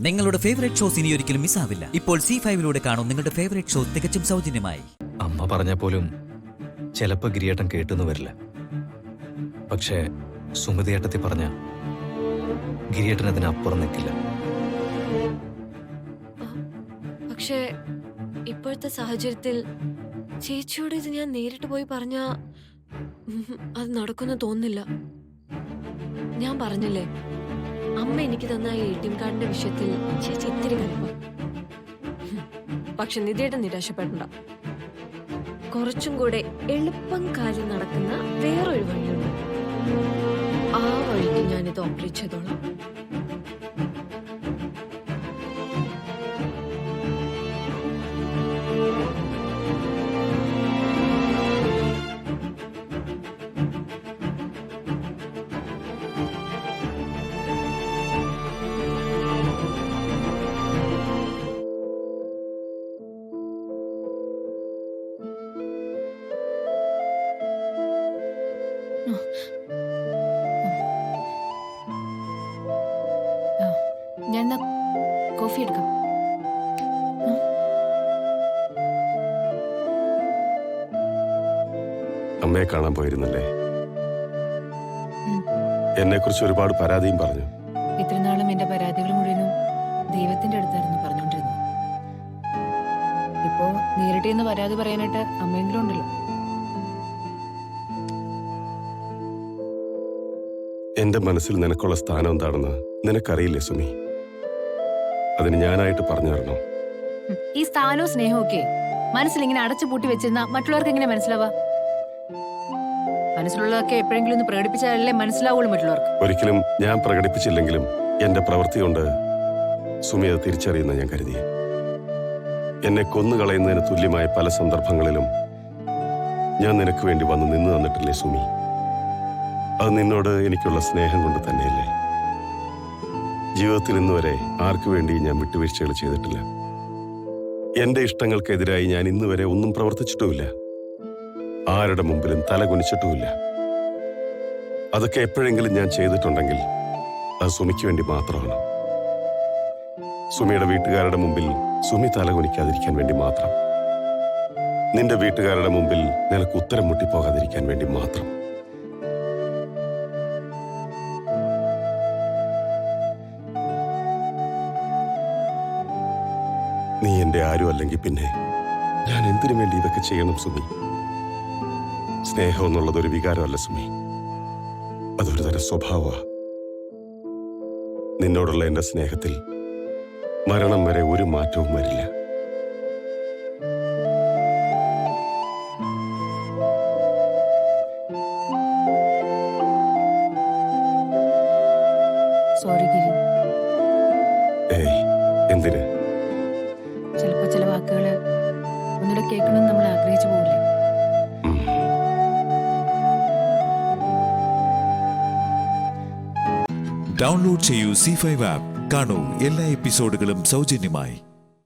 നിങ്ങളുടെ favourite shows ഇനി ഒരിക്കലും മിസ്സാവില്ല. ഇപ്പോൾ C5-ലൂടെ കാണും നിങ്ങളുടെ ഫേവറേറ്റ് ഷോ തികച്ചും സൗജന്യമായി. അമ്മ പറഞ്ഞ പോലും ചിലപ്പോൾ ഗിരിയേട്ടൻ കേട്ടെന്ന് വരില്ല. പക്ഷേ സുമതിയേട്ടത്തി പറഞ്ഞ ഗിരിയേട്ടൻ അതിനപ്പുറം നിൽക്കില്ല. പക്ഷേ ഇപ്പോഴത്തെ സാഹചര്യത്തിൽ ചേച്ചിയോട് ഇത് ഞാൻ നേരിട്ട് പോയി പറഞ്ഞ അത് നടക്കുമെന്ന് തോന്നുന്നില്ല. ഞാൻ പറഞ്ഞില്ലേ, അമ്മ എനിക്ക് തന്ന ATM കാർഡിന്റെ വിഷയത്തിൽ ചേച്ചി ഇത്തിരി കലിപ്പം. പക്ഷെ നിധിയേട്ടൻ നിരാശപ്പെടണ്ട. കുറച്ചും കൂടെ എളുപ്പം കാര്യം നടക്കുന്ന വേറൊരു വഴിയുണ്ട്. ആ വഴിക്ക് ഞാനിത് ഓപ്പറേറ്റ് ചെയ്തോളാം. ഞാൻ കോഫി എടുക്കാം. അമ്മയെ കാണാൻ പോയിരുന്നല്ലേ? എന്നെ കുറിച്ച് ഒരുപാട് പരാതിയും പറഞ്ഞു. ഇത്രനാളും എന്റെ പരാതികൾ മുഴുവനും ദൈവത്തിന്റെ അടുത്തായിരുന്നു പറഞ്ഞുകൊണ്ടിരുന്നത്. ഇപ്പോ നേരിട്ട് ഇന്ന് പരാതി പറയാനായിട്ട് അമ്മയെങ്കിലും ഉണ്ടല്ലോ. എന്റെ മനസ്സിൽ നിനക്കുള്ള സ്ഥാനം എന്താണെന്ന് നിനക്കറിയില്ലേ സുമി? അതിന് ഞാനായിട്ട് പറഞ്ഞു തരണോ? ഈ സ്ഥാനവും സ്നേഹവും ഒക്കെ മനസ്സിൽ ഇങ്ങനെ അടച്ചു പൂട്ടി വെച്ചിരുന്ന മറ്റുള്ളവർക്ക് എങ്ങനെ മനസ്സിലാവാ? മനസ്സിലുള്ളതൊക്കെ എപ്പോഴെങ്കിലും ഒന്ന് പ്രകടിപ്പിച്ചാലല്ലേ മനസ്സിലാവുള്ളൂ മറ്റുള്ളവർക്ക്. ഒരിക്കലും ഞാൻ പ്രകടിപ്പിച്ചില്ലെങ്കിലും എന്റെ പ്രവൃത്തി കൊണ്ട് സുമി അത് തിരിച്ചറിയുന്ന ഞാൻ കരുതിയെ. എന്നെ കൊന്നുകളയുന്നതിന് തുല്യമായ പല സന്ദർഭങ്ങളിലും ഞാൻ നിനക്ക് വേണ്ടി വന്ന് നിന്ന് തന്നിട്ടില്ലേ സുമി? അത് നിന്നോട് എനിക്കുള്ള സ്നേഹം കൊണ്ട് തന്നെയല്ലേ? ജീവിതത്തിൽ ഇന്നുവരെ ആർക്കു വേണ്ടി ഞാൻ വിട്ടുവീഴ്ചകൾ ചെയ്തിട്ടില്ല. എന്റെ ഇഷ്ടങ്ങൾക്കെതിരായി ഞാൻ ഇന്നുവരെ ഒന്നും പ്രവർത്തിച്ചിട്ടുമില്ല. ആരുടെ മുമ്പിലും തല കുനിച്ചിട്ടുമില്ല. അതൊക്കെ എപ്പോഴെങ്കിലും ഞാൻ ചെയ്തിട്ടുണ്ടെങ്കിൽ അത് സുമിക്ക് വേണ്ടി മാത്രമാണ്. സുമിയുടെ വീട്ടുകാരുടെ മുമ്പിൽ സുമി തല കുനിക്കാതിരിക്കാൻ വേണ്ടി മാത്രം. നിന്റെ വീട്ടുകാരുടെ മുമ്പിൽ നിനക്ക് ഉത്തരം മുട്ടിപ്പോകാതിരിക്കാൻ വേണ്ടി മാത്രം. നീ എന്റെ ആരും അല്ലെങ്കിൽ പിന്നെ ഞാൻ എന്തിനു വേണ്ടി ഇതൊക്കെ ചെയ്യണം സുമി? സ്നേഹം എന്നുള്ളതൊരു വികാരമല്ല സുമി, അതൊരു തരം സ്വഭാവമാണ്. നിന്നോടുള്ള എന്റെ സ്നേഹത്തിൽ മരണം വരെ ഒരു മാറ്റവും വരില്ല. സോറി ഗിരി. ഏയ്, എന്തിന്? ചിലപ്പോ ചില വാക്കുകള് ഒന്നുകൂടെ കേൾക്കണമെന്ന് നമ്മൾ ആഗ്രഹിച്ചു പോകില്ലേ? ഡൗൺലോഡ് ചെയ്യൂ C5 ആപ്പ്. കാണൂ എല്ലാ എപ്പിസോഡുകളും സൗജന്യമായി.